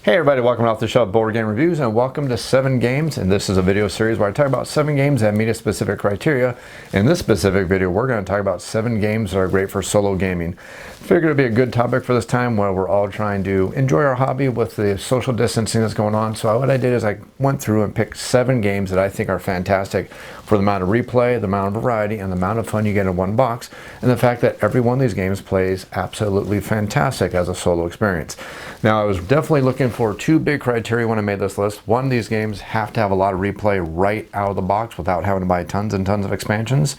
Hey everybody, welcome to Off the Shelf Board Game Reviews and welcome to 7 Games. And this is a video series where I talk about 7 games that meet a specific criteria. In this specific video, we're going to talk about 7 games that are great for solo gaming. Figured it'd be a good topic for this time where we're all trying to enjoy our hobby with the social distancing that's going on. So what I did is I went through and picked 7 games that I think are fantastic for the amount of replay, the amount of variety, and the amount of fun you get in one box, and the fact that every one of these games plays absolutely fantastic as a solo experience. Now, I was definitely looking for 2 big criteria when I made this list. One, these games have to have a lot of replay right out of the box without having to buy tons and tons of expansions.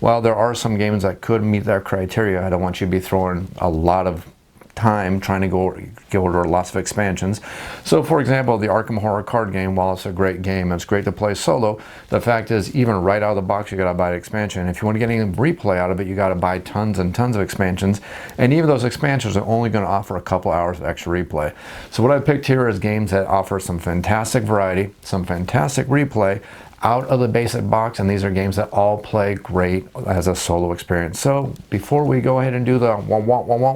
While there are some games that could meet that criteria, I don't want you to be throwing a lot of time trying to go order lots of expansions. So for example, the Arkham Horror card game, while it's a great game, it's great to play solo, the fact is even right out of the box you gotta buy an expansion. If you want to get any replay out of it, you gotta buy tons and tons of expansions, and even those expansions are only going to offer a couple hours of extra replay. So what I picked here is games that offer some fantastic variety, some fantastic replay out of the basic box, and these are games that all play great as a solo experience. So before we go ahead and do the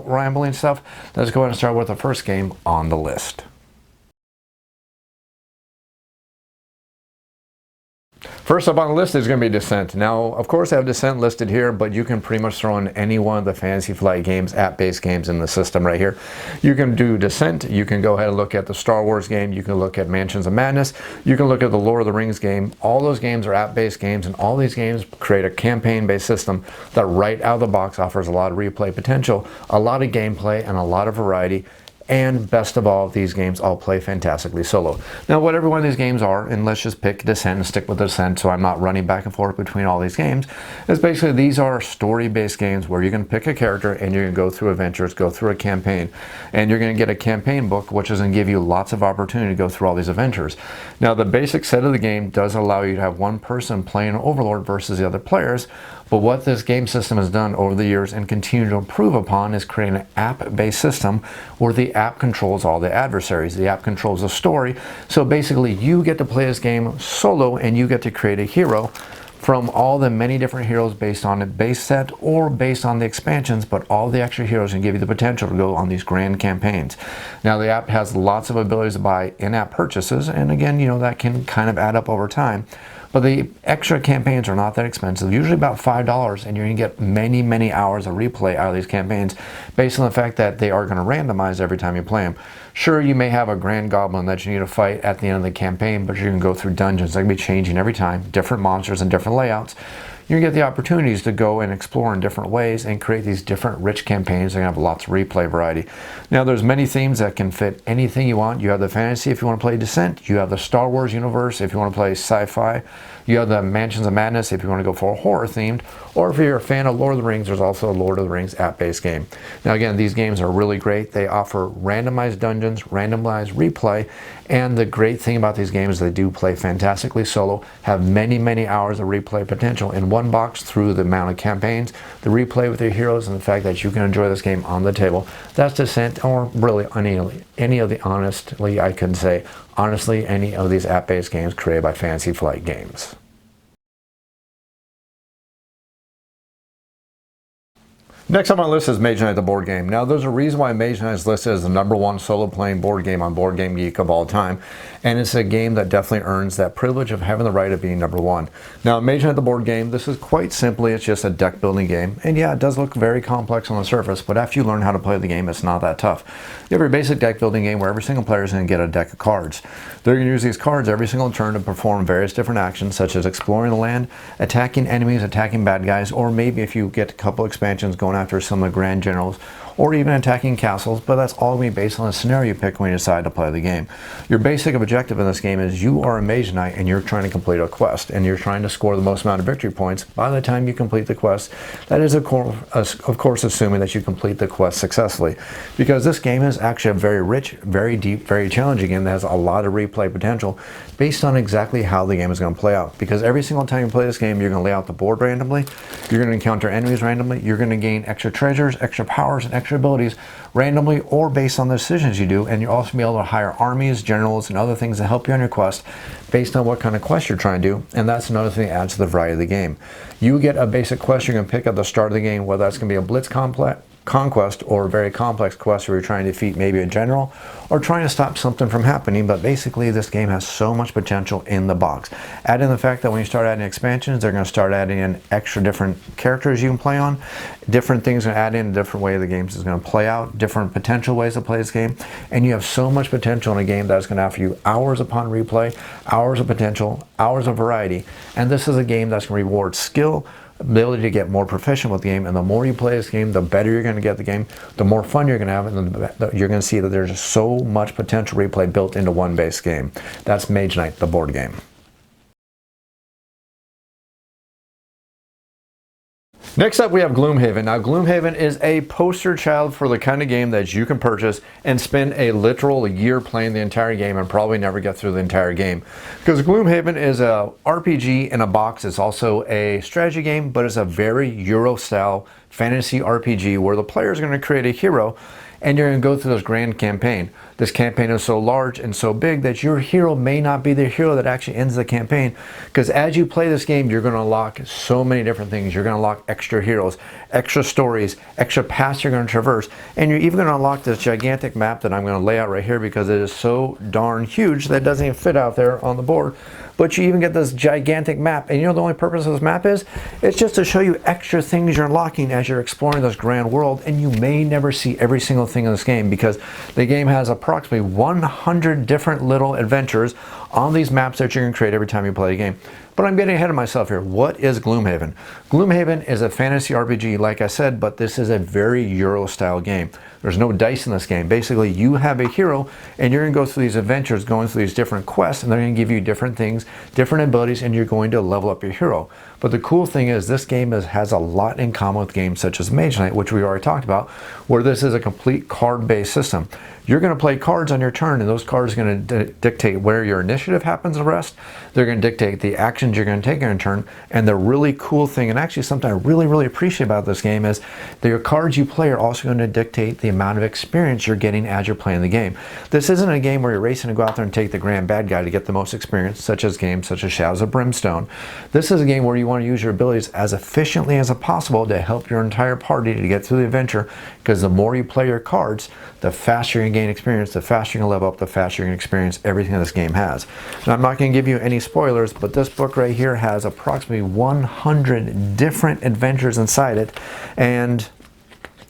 rambling stuff, let's go ahead and start with the first game on the list. First up on the list is going to be Descent. Now, of course, I have Descent listed here, but you can pretty much throw in any one of the Fantasy Flight games, app-based games in the system right here. You can do Descent, you can go ahead and look at the Star Wars game, you can look at Mansions of Madness, you can look at the Lord of the Rings game. All those games are app-based games, and all these games create a campaign-based system that right out of the box offers a lot of replay potential, a lot of gameplay, and a lot of variety. And best of all, these games all play fantastically solo. Now, what every one of these games are, and let's just pick Descent and stick with Descent so I'm not running back and forth between all these games, is basically these are story-based games where you're going to pick a character and you're going to go through adventures, go through a campaign, and you're going to get a campaign book which is going to give you lots of opportunity to go through all these adventures. Now, the basic set of the game does allow you to have one person playing Overlord versus the other players, but what this game system has done over the years and continue to improve upon is creating an app-based system where the app controls all the adversaries. The app controls the story. So basically, you get to play this game solo and you get to create a hero from all the many different heroes based on the base set or based on the expansions, but all the extra heroes can give you the potential to go on these grand campaigns. Now, the app has lots of abilities to buy in-app purchases, and again, that can kind of add up over time. But the extra campaigns are not that expensive, usually about $5, and you're going to get many, many hours of replay out of these campaigns based on the fact that they are going to randomize every time you play them. Sure, you may have a grand goblin that you need to fight at the end of the campaign, but you're going to go through dungeons. They're going to be changing every time, different monsters and different layouts. You get the opportunities to go and explore in different ways and create these different rich campaigns. They're going to have lots of replay variety. Now, there's many themes that can fit anything you want. You have the fantasy if you want to play Descent. You have the Star Wars universe if you want to play sci-fi. You have the Mansions of Madness if you want to go for a horror themed. Or if you're a fan of Lord of the Rings, there's also a Lord of the Rings app-based game. Now, again, these games are really great. They offer randomized dungeons, randomized replay, and the great thing about these games is they do play fantastically solo, have many, many hours of replay potential in one box through the amount of campaigns, the replay with your heroes, and the fact that you can enjoy this game on the table. That's Descent, or really any of the, honestly, I could say, honestly, any of these app-based games created by Fantasy Flight Games. Next on my list is Mage Knight the board game. Now, there's a reason why Mage Knight is listed as the #1 solo playing board game on Board Game Geek of all time, and it's a game that definitely earns that privilege of having the right of being #1. Now, Mage Knight the board game, this is quite simply, it's just a deck building game, and yeah, it does look very complex on the surface, but after you learn how to play the game, it's not that tough. You have your basic deck building game where every single player is going to get a deck of cards. They're going to use these cards every single turn to perform various different actions, such as exploring the land, attacking enemies, attacking bad guys, or maybe if you get a couple expansions going after some of the grand generals, or even attacking castles, but that's all going to be based on the scenario you pick when you decide to play the game. Your basic objective in this game is you are a Mage Knight and you're trying to complete a quest, and you're trying to score the most amount of victory points by the time you complete the quest. That is, of course, assuming that you complete the quest successfully, because this game is actually a very rich, very deep, very challenging game that has a lot of replay potential based on exactly how the game is going to play out. Because every single time you play this game, you're going to lay out the board randomly, you're going to encounter enemies randomly, you're going to gain extra treasures, extra powers, and extra abilities randomly or based on the decisions you do, and you'll also be able to hire armies, generals, and other things to help you on your quest based on what kind of quest you're trying to do, and that's another thing that adds to the variety of the game. You get a basic quest you're going to pick at the start of the game, whether that's going to be a blitz conquest or very complex quests where you're trying to defeat maybe a general or trying to stop something from happening. But basically this game has so much potential in the box. Add in the fact that when you start adding expansions, they're going to start adding in extra different characters you can play on, different things to add in, a different way the game is going to play out, different potential ways to play this game, and you have so much potential in a game that's going to offer you hours upon replay, hours of potential, hours of variety. And this is a game that's going to reward skill, ability to get more proficient with the game, and the more you play this game, the better you're going to get the game, the more fun you're going to have, and you're going to see that there's so much potential replay built into one base game. That's Mage Knight, the board game. Next up, we have Gloom Haven. Now, Gloom Haven is a poster child for the kind of game that you can purchase and spend a literal year playing the entire game and probably never get through the entire game. Because Gloom Haven is a RPG in a box. It's also a strategy game, but it's a very Euro-style fantasy RPG where the player is going to create a hero and you're going to go through this grand campaign. This campaign is so large and so big that your hero may not be the hero that actually ends the campaign, because as you play this game, you're going to unlock so many different things. You're going to unlock extra heroes, extra stories, extra paths you're going to traverse, and you're even going to unlock this gigantic map that I'm going to lay out right here because it is so darn huge that it doesn't even fit out there on the board. But you even get this gigantic map, and you know the only purpose of this map is? It's just to show you extra things you're unlocking as you're exploring this grand world, and you may never see every single thing in this game because the game has approximately 100 different little adventures on these maps that you're going to create every time you play a game. But I'm getting ahead of myself here. What is Gloom Haven? Gloom Haven is a fantasy RPG, like I said, but this is a very Euro-style game. There's no dice in this game. Basically, you have a hero, and you're going to go through these adventures, going through these different quests, and they're going to give you different things, different abilities, and you're going to level up your hero. But the cool thing is this game has a lot in common with games such as Mage Knight, which we already talked about, where this is a complete card-based system. You're going to play cards on your turn, and those cards are going to dictate where your initiative happens the rest. They're going to dictate the actions you're going to take on your turn. And the really cool thing, and actually something I really appreciate about this game, is that your cards you play are also going to dictate the amount of experience you're getting as you're playing the game. This isn't a game where you're racing to go out there and take the grand bad guy to get the most experience, such as games such as Shadows of Brimstone. This is a game where you want to use your abilities as efficiently as possible to help your entire party to get through the adventure, because the more you play your cards, the faster you're going to gain experience, the faster you're going to level up, the faster you're going to experience everything that this game has. Now, I'm not going to give you any spoilers, but this book right here has approximately 100 different adventures inside it. And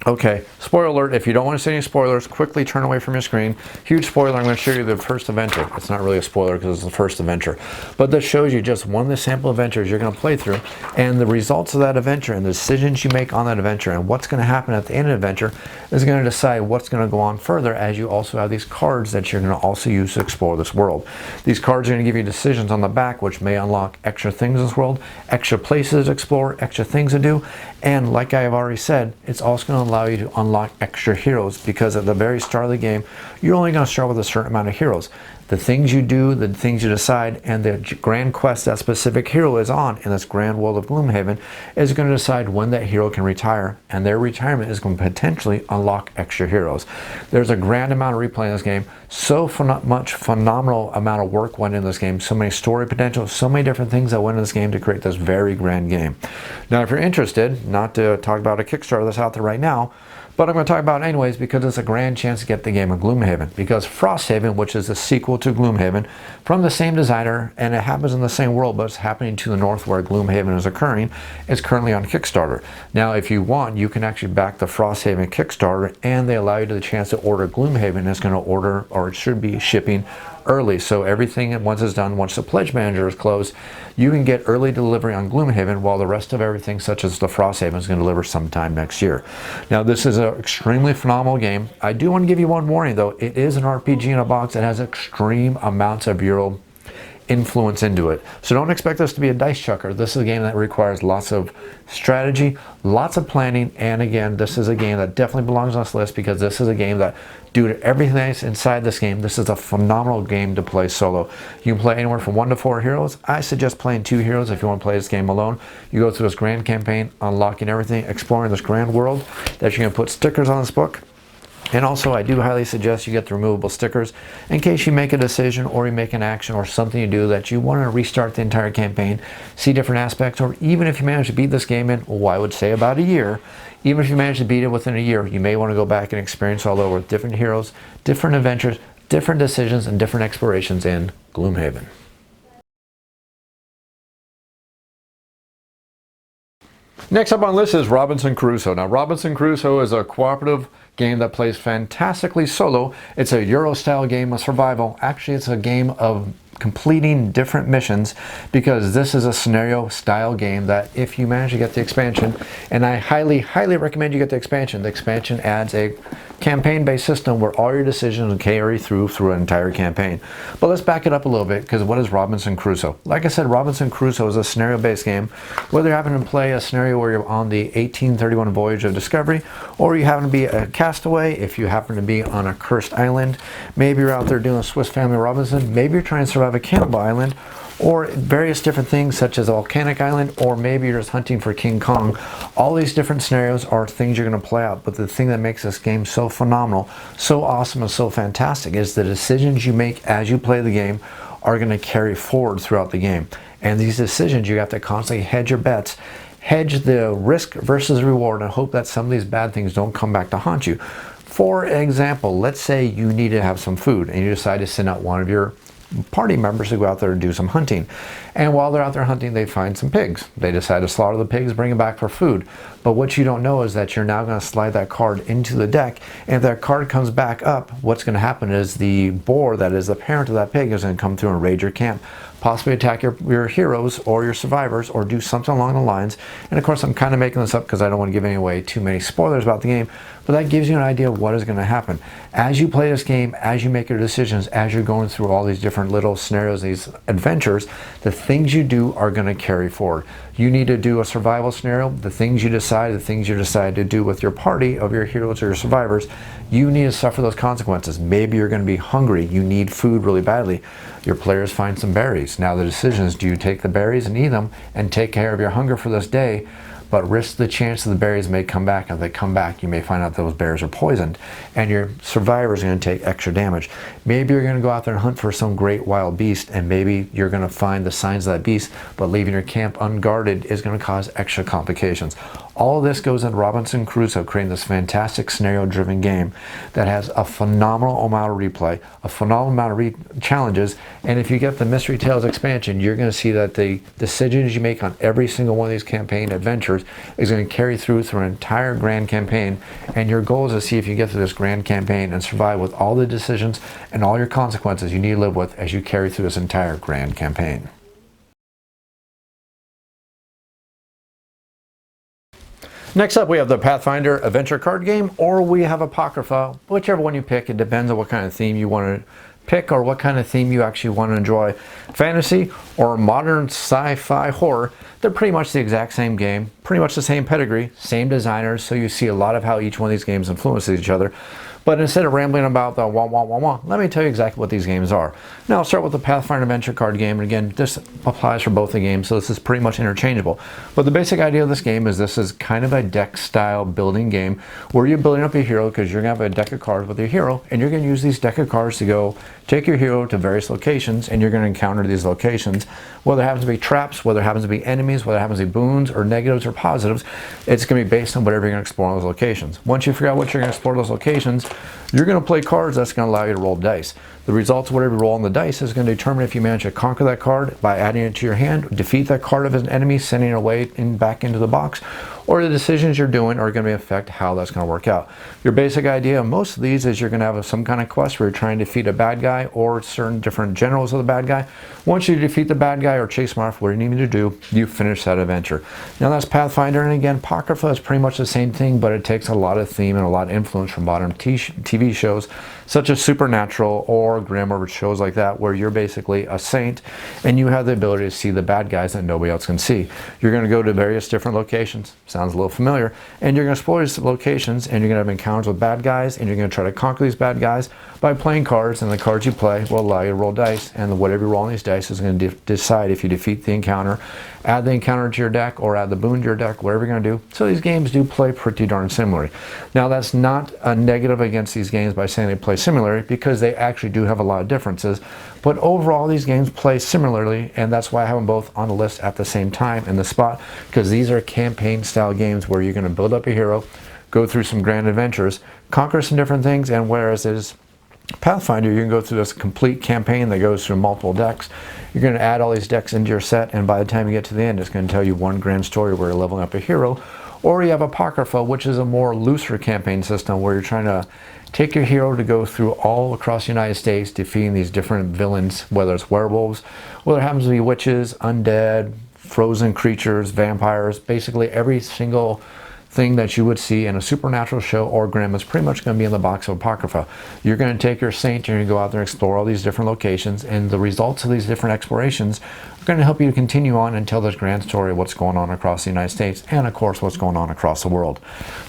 okay, spoiler alert, if you don't want to see any spoilers, quickly turn away from your screen. Huge spoiler, I'm going to show you the first adventure. It's not really a spoiler because it's the first adventure. But this shows you just one of the sample adventures you're going to play through, and the results of that adventure and the decisions you make on that adventure and what's going to happen at the end of the adventure is going to decide what's going to go on further, as you also have these cards that you're going to also use to explore this world. These cards are going to give you decisions on the back which may unlock extra things in this world, extra places to explore, extra things to do, and like I have already said, it's also going to allow you to unlock extra heroes, because at the very start of the game you're only going to start with a certain amount of heroes. The things you do, the things you decide, and the grand quest that specific hero is on in this grand world of Gloomhaven is going to decide when that hero can retire, and their retirement is going to potentially unlock extra heroes. There's a grand amount of replay in this game, so much phenomenal amount of work went in this game, so many story potential, so many different things that went in this game to create this very grand game. Now, if you're interested, not to talk about a Kickstarter that's out there right now, but I'm going to talk about it anyways because it's a grand chance to get the game of Gloomhaven. Because Frosthaven, which is the sequel to Gloomhaven, from the same designer, and it happens in the same world, but it's happening to the north where Gloomhaven is occurring, is currently on Kickstarter. Now, if you want, you can actually back the Frosthaven Kickstarter, and they allow you the chance to order Gloomhaven. It's going to order, or it should be shipping early. So everything, once it's done, once the pledge manager is closed, you can get early delivery on Gloomhaven, while the rest of everything, such as the Frosthaven, is going to deliver sometime next year. Now, this is an extremely phenomenal game. I do want to give you one warning, though. It is an RPG in a box that has extreme amounts of Euro influence into it. So don't expect this to be a dice chucker. This is a game that requires lots of strategy, lots of planning, and again, this is a game that definitely belongs on this list because this is a game that, due to everything that's inside this game, this is a phenomenal game to play solo. You can play anywhere from 1 to 4 heroes. I suggest playing 2 heroes if you want to play this game alone. You go through this grand campaign, unlocking everything, exploring this grand world that you're going to put stickers on this book. And also, I do highly suggest you get the removable stickers in case you make a decision or you make an action or something you do that you want to restart the entire campaign, see different aspects, or even if you manage to beat this game in, well, I would say about a year, even if you manage to beat it within a year, you may want to go back and experience all over with different heroes, different adventures, different decisions, and different explorations in Gloom Haven. Next up on the list is Robinson Crusoe. Now, Robinson Crusoe is a cooperative game that plays fantastically solo. It's a Euro-style game of survival. Actually, it's a game of completing different missions, because this is a scenario-style game that if you manage to get the expansion, and I highly, highly recommend you get the expansion adds a campaign-based system where all your decisions carry through an entire campaign. But let's back it up a little bit, because what is Robinson Crusoe? Like I said, Robinson Crusoe is a scenario-based game. Whether you happen to play a scenario where you're on the 1831 voyage of discovery, or you happen to be a castaway, if you happen to be on a cursed island, maybe you're out there doing a Swiss Family Robinson, maybe you're trying to survive a cannibal island, or various different things such as a volcanic island, or maybe you're just hunting for King Kong. All these different scenarios are things you're going to play out, but the thing that makes this game so phenomenal, so awesome, and so fantastic is the decisions you make as you play the game are going to carry forward throughout the game. And these decisions, you have to constantly hedge your bets, hedge the risk versus reward, and hope that some of these bad things don't come back to haunt you. For example, let's say you need to have some food and you decide to send out one of your party members to go out there and do some hunting. And while they're out there hunting, they find some pigs. They decide to slaughter the pigs, bring them back for food. But what you don't know is that you're now going to slide that card into the deck, and if that card comes back up, what's going to happen is the boar that is the parent of that pig is going to come through and raid your camp, possibly attack your heroes or your survivors, or do something along the lines. And of course, I'm kind of making this up because I don't want to give away too many spoilers about the game, but that gives you an idea of what is going to happen. As you play this game, as you make your decisions, as you're going through all these different little scenarios, these adventures, the things you do are going to carry forward. You need to do a survival scenario, the things you decide to do with your party of your heroes or your survivors, you need to suffer those consequences. Maybe you're going to be hungry, you need food really badly. Your players find some berries. Now the decision is, do you take the berries and eat them and take care of your hunger for this day, but risk the chance that the berries may come back? If they come back, you may find out those berries are poisoned, and your survivors are going to take extra damage. Maybe you're going to go out there and hunt for some great wild beast, and maybe you're going to find the signs of that beast, but leaving your camp unguarded is going to cause extra complications. All of this goes into Robinson Crusoe, creating this fantastic scenario-driven game that has a phenomenal amount of replay, a phenomenal amount of challenges, and if you get the Mystery Tales expansion, you're going to see that the decisions you make on every single one of these campaign adventures is going to carry through an entire grand campaign, and your goal is to see if you get through this grand campaign and survive with all the decisions and all your consequences you need to live with as you carry through this entire grand campaign. Next up, we have the Pathfinder adventure card game, or we have Apocrypha. Whichever one you pick, it depends on what kind of theme you want to pick or what kind of theme you actually want to enjoy. Fantasy or modern sci-fi horror, they're pretty much the exact same game, pretty much the same pedigree, same designers, so you see a lot of how each one of these games influences each other. But instead of rambling about the let me tell you exactly what these games are. Now I'll start with the Pathfinder adventure card game, and again, this applies for both the games, so this is pretty much interchangeable. But the basic idea of this game is this is kind of a deck style building game where you're building up your hero, because you're going to have a deck of cards with your hero, and you're going to use these deck of cards to go take your hero to various locations, and you're going to encounter these locations, whether it happens to be traps, whether it happens to be enemies, whether it happens to be boons or negatives or positives. It's going to be based on whatever you're going to explore on those locations. Once you figure out what you're going to explore those locations, you're going to play cards that's going to allow you to roll dice. The results of whatever you roll on the dice is going to determine if you manage to conquer that card by adding it to your hand, defeat that card of an enemy, sending it away back into the box, or the decisions you're doing are going to affect how that's going to work out. Your basic idea of most of these is you're going to have some kind of quest where you're trying to defeat a bad guy or certain different generals of the bad guy. Once you defeat the bad guy or chase him off, what you need to do, you finish that adventure. Now that's Pathfinder, and again, Apocrypha is pretty much the same thing, but it takes a lot of theme and a lot of influence from modern TV shows such as Supernatural or Grimm, or shows like that, where you're basically a saint and you have the ability to see the bad guys that nobody else can see. You're going to go to various different locations, sounds a little familiar, and you're going to explore these locations, and you're going to have encounters with bad guys, and you're going to try to conquer these bad guys, by playing cards, and the cards you play will allow you to roll dice, and whatever you roll on these dice is going to decide if you defeat the encounter, add the encounter to your deck, or add the boon to your deck, whatever you're going to do. So these games do play pretty darn similarly. Now that's not a negative against these games by saying they play similarly, because they actually do have a lot of differences, but overall these games play similarly, and that's why I have them both on the list at the same time in the spot, because these are campaign style games where you're going to build up a hero, go through some grand adventures, conquer some different things, and whereas is Pathfinder, you can go through this complete campaign that goes through multiple decks. You're going to add all these decks into your set, and by the time you get to the end, it's going to tell you one grand story where you're leveling up a hero. Or you have Apocrypha, which is a more looser campaign system where you're trying to take your hero to go through all across the United States, defeating these different villains, whether it's werewolves, whether it happens to be witches, undead, frozen creatures, vampires, basically every single thing that you would see in a supernatural show or grim is pretty much going to be in the box of Apocrypha. You're going to take your saint, you're going to go out there and explore all these different locations, and the results of these different explorations are going to help you to continue on and tell this grand story of what's going on across the United States, and of course what's going on across the world.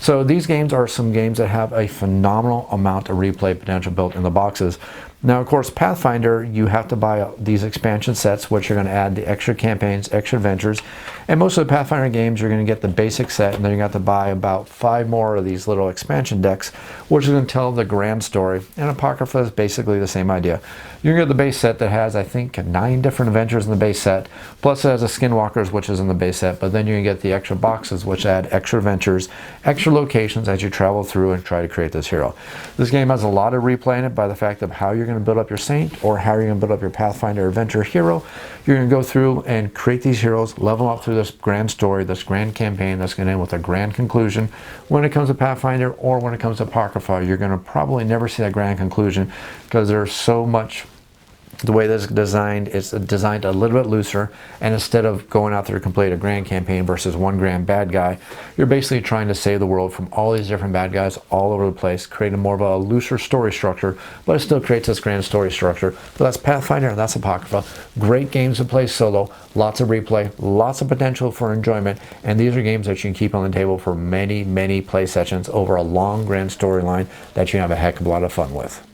So these games are some games that have a phenomenal amount of replay potential built in the boxes. Now, of course, Pathfinder, you have to buy these expansion sets, which are going to add the extra campaigns, extra adventures. And most of the Pathfinder games, you're going to get the basic set, and then you have to buy about 5 more of these little expansion decks, which is going to tell the grand story. And Apocrypha is basically the same idea. You're going to get the base set that has, I think, 9 different adventures in the base set, plus it has a Skinwalkers, which is in the base set, but then you're going to get the extra boxes, which add extra adventures, extra locations as you travel through and try to create this hero. This game has a lot of replay in it by the fact of how you're going to build up your saint, or how you're going to build up your Pathfinder adventure hero. You're going to go through and create these heroes, level up through this grand story, this grand campaign that's going to end with a grand conclusion. When it comes to Pathfinder or when it comes to Apocrypha, you're going to probably never see that grand conclusion, because there's so much. The way this is designed, it's designed a little bit looser, and instead of going out there to complete a grand campaign versus one grand bad guy, you're basically trying to save the world from all these different bad guys all over the place, creating more of a looser story structure, but it still creates this grand story structure. So that's Pathfinder and that's Apocrypha. Great games to play solo, lots of replay, lots of potential for enjoyment, and these are games that you can keep on the table for many, many play sessions over a long grand storyline that you can have a heck of a lot of fun with.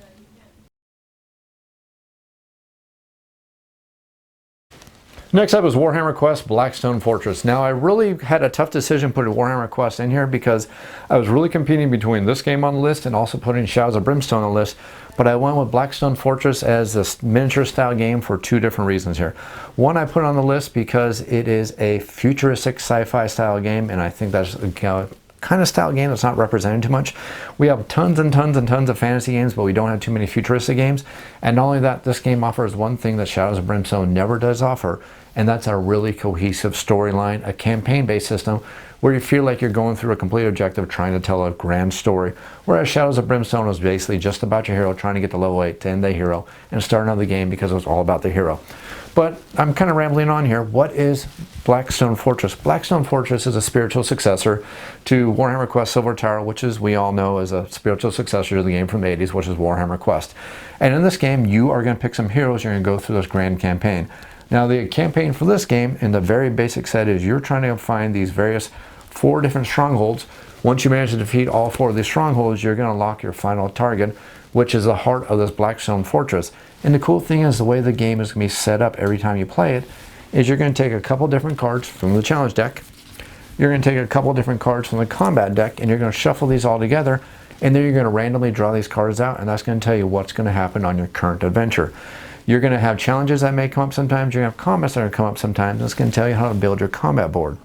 Next up is Warhammer Quest Blackstone Fortress. Now, I really had a tough decision putting Warhammer Quest in here because I was really competing between this game on the list and also putting Shadows of Brimstone on the list, but I went with Blackstone Fortress as this miniature style game for 2 different reasons here. One, I put it on the list because it is a futuristic sci-fi style game, and I think that's kind of style game that's not represented too much. We have tons and tons and tons of fantasy games, but we don't have too many futuristic games. And not only that, this game offers one thing that Shadows of Brimstone never does offer, and that's a really cohesive storyline, a campaign-based system where you feel like you're going through a complete objective trying to tell a grand story. Whereas Shadows of Brimstone was basically just about your hero trying to get to level 8 to end the hero and start another game because it was all about the hero. But I'm kind of rambling on here. What is Blackstone Fortress? Blackstone Fortress is a spiritual successor to Warhammer Quest Silver Tower, which is, we all know, is a spiritual successor to the game from the 80s, which is Warhammer Quest. And in this game, you are going to pick some heroes. You're going to go through this grand campaign. Now, the campaign for this game, in the very basic set, is you're trying to find these various 4 different strongholds. Once you manage to defeat all 4 of these strongholds, you're going to lock your final target, which is the heart of this Blackstone Fortress. And the cool thing is the way the game is going to be set up every time you play it is you're going to take a couple different cards from the challenge deck. You're going to take a couple different cards from the combat deck, and you're going to shuffle these all together, and then you're going to randomly draw these cards out, and that's going to tell you what's going to happen on your current adventure. You're going to have challenges that may come up sometimes. You're going to have combats that are going to come up sometimes. It's going to tell you how to build your combat board.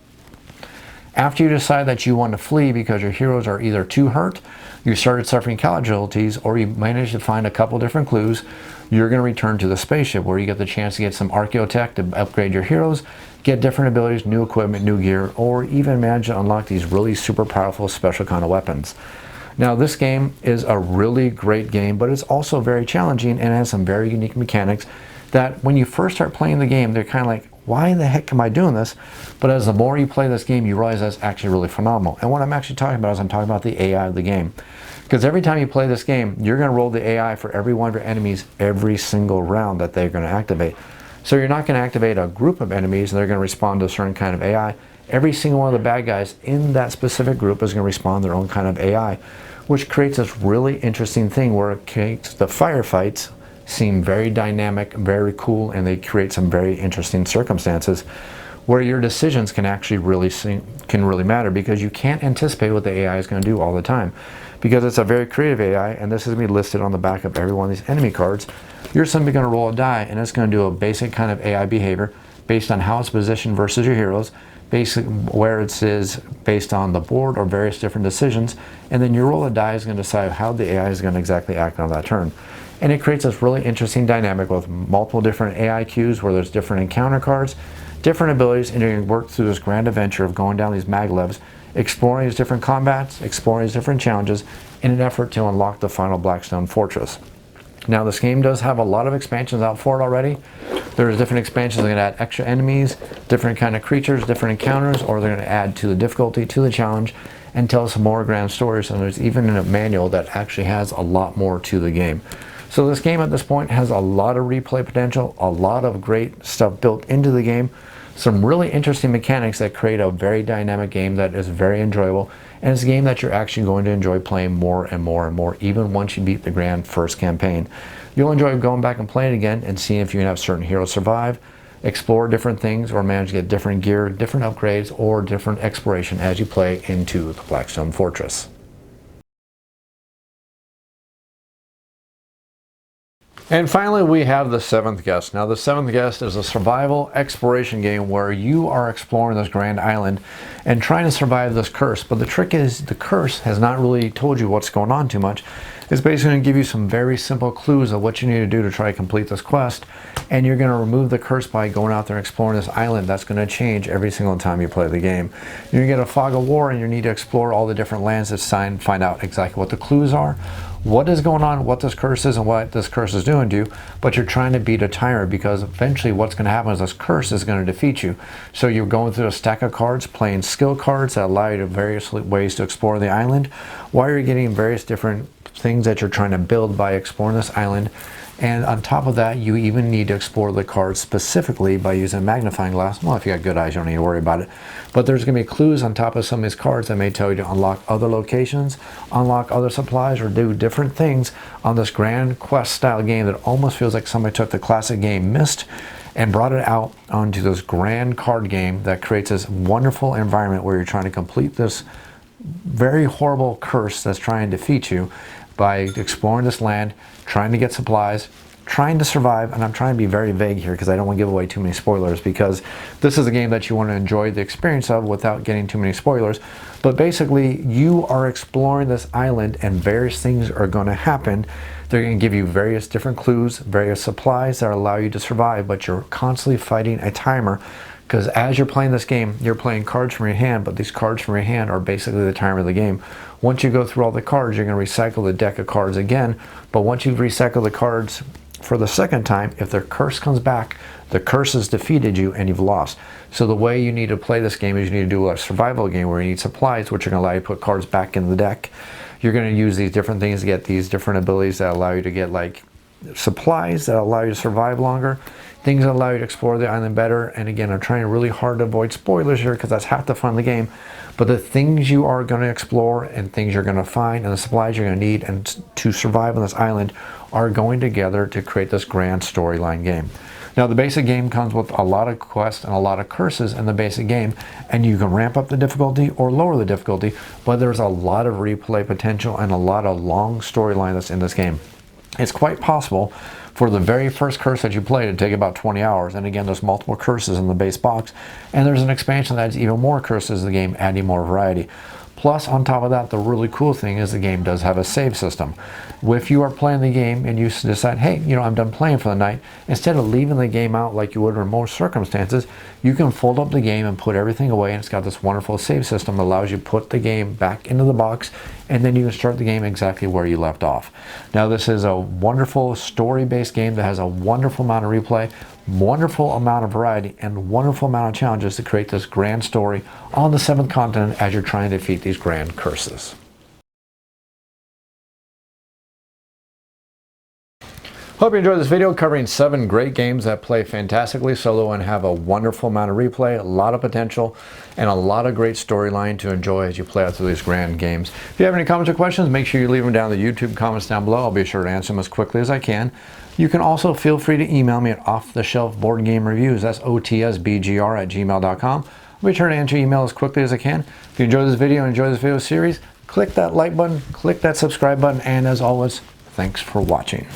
After you decide that you want to flee because your heroes are either too hurt, you started suffering casualties, or you managed to find a couple different clues, you're going to return to the spaceship where you get the chance to get some archaeotech to upgrade your heroes, get different abilities, new equipment, new gear, or even manage to unlock these really super powerful special kind of weapons. Now, this game is a really great game, but it's also very challenging and has some very unique mechanics that when you first start playing the game, they're kind of like, why the heck am I doing this? But as the more you play this game, you realize that's actually really phenomenal. And what I'm actually talking about is I'm talking about the AI of the game. Because every time you play this game, you're going to roll the AI for every one of your enemies every single round that they're going to activate. So you're not going to activate a group of enemies and they're going to respond to a certain kind of AI. Every single one of the bad guys in that specific group is going to respond to their own kind of AI, which creates this really interesting thing where it makes the firefights seem very dynamic, very cool, and they create some very interesting circumstances where your decisions can actually really matter, because you can't anticipate what the AI is going to do all the time, because it's a very creative AI, and this is going to be listed on the back of every one of these enemy cards. You're simply going to roll a die, and it's going to do a basic kind of AI behavior based on how it's positioned versus your heroes, basic where it is based on the board or various different decisions, and then your roll of die is going to decide how the AI is going to exactly act on that turn. And it creates this really interesting dynamic with multiple different AI cues where there's different encounter cards, different abilities, and you're going to work through this grand adventure of going down these maglevs, exploring these different combats, exploring these different challenges in an effort to unlock the final Blackstone Fortress. Now, this game does have a lot of expansions out for it already. There's different expansions that are going to add extra enemies, different kind of creatures, different encounters, or they're going to add to the difficulty, to the challenge, and tell some more grand stories. And there's even a manual that actually has a lot more to the game. So this game at this point has a lot of replay potential, a lot of great stuff built into the game, some really interesting mechanics that create a very dynamic game that is very enjoyable, and it's a game that you're actually going to enjoy playing more and more and more, even once you beat the grand first campaign. You'll enjoy going back and playing it again and seeing if you can have certain heroes survive, explore different things, or manage to get different gear, different upgrades, or different exploration as you play into the Blackstone Fortress. And finally, we have the Seventh Guest. Now, the Seventh Guest is a survival exploration game where you are exploring this grand island and trying to survive this curse. But the trick is, the curse has not really told you what's going on too much. It's basically going to give you some very simple clues of what you need to do to try to complete this quest. And you're going to remove the curse by going out there and exploring this island. That's going to change every single time you play the game. You're going to get a fog of war, and you need to explore all the different lands that find out exactly what the clues are, what is going on, what this curse is, and what this curse is doing to you. But you're trying to beat a tyrant, because eventually what's going to happen is this curse is going to defeat you. So you're going through a stack of cards, playing skill cards that allow you to various ways to explore the island, while you're getting various different things that you're trying to build by exploring this island. And on top of that, you even need to explore the cards specifically by using a magnifying glass. Well, if you got good eyes, you don't need to worry about it. But there's going to be clues on top of some of these cards that may tell you to unlock other locations, unlock other supplies, or do different things on this grand quest style game that almost feels like somebody took the classic game Myst and brought it out onto this grand card game that creates this wonderful environment where you're trying to complete this very horrible curse that's trying to defeat you by exploring this land, trying to get supplies, trying to survive. And I'm trying to be very vague here because I don't want to give away too many spoilers, because this is a game that you want to enjoy the experience of without getting too many spoilers. But basically, you are exploring this island and various things are going to happen. They're going to give you various different clues, various supplies that allow you to survive, but you're constantly fighting a timer. Because as you're playing this game, you're playing cards from your hand, but these cards from your hand are basically the timer of the game. Once you go through all the cards, you're going to recycle the deck of cards again. But once you've recycled the cards for the second time, if the curse comes back, the curse has defeated you and you've lost. So the way you need to play this game is you need to do a survival game where you need supplies, which are going to allow you to put cards back in the deck. You're going to use these different things to get these different abilities that allow you to get like supplies that allow you to survive longer, things that allow you to explore the island better. And again, I'm trying really hard to avoid spoilers here because that's half the fun of the game. But the things you are going to explore and things you're going to find and the supplies you're going to need and to survive on this island are going together to create this grand storyline game. Now, the basic game comes with a lot of quests and a lot of curses in the basic game, and you can ramp up the difficulty or lower the difficulty, but there's a lot of replay potential and a lot of long storyline that's in this game. It's quite possible for the very first curse that you play to take about 20 hours. And again, there's multiple curses in the base box. And there's an expansion that adds even more curses to the game, adding more variety. Plus, on top of that, the really cool thing is the game does have a save system. If you are playing the game and you decide, hey, I'm done playing for the night, instead of leaving the game out like you would in most circumstances, you can fold up the game and put everything away, and it's got this wonderful save system that allows you to put the game back into the box, and then you can start the game exactly where you left off. Now, this is a wonderful story-based game that has a wonderful amount of replay, wonderful amount of variety, and wonderful amount of challenges to create this grand story on the 7th continent as you're trying to defeat these grand curses. Hope you enjoyed this video covering 7 great games that play fantastically solo and have a wonderful amount of replay, a lot of potential, and a lot of great storyline to enjoy as you play out through these grand games. If you have any comments or questions, make sure you leave them down in the YouTube comments down below. I'll be sure to answer them as quickly as I can. You can also feel free to email me at offtheshelfboardgamereviews. That's otsbgr@gmail.com. I'll be sure to answer your email as quickly as I can. If you enjoyed this video and enjoy this video series, click that like button, click that subscribe button, and as always, thanks for watching.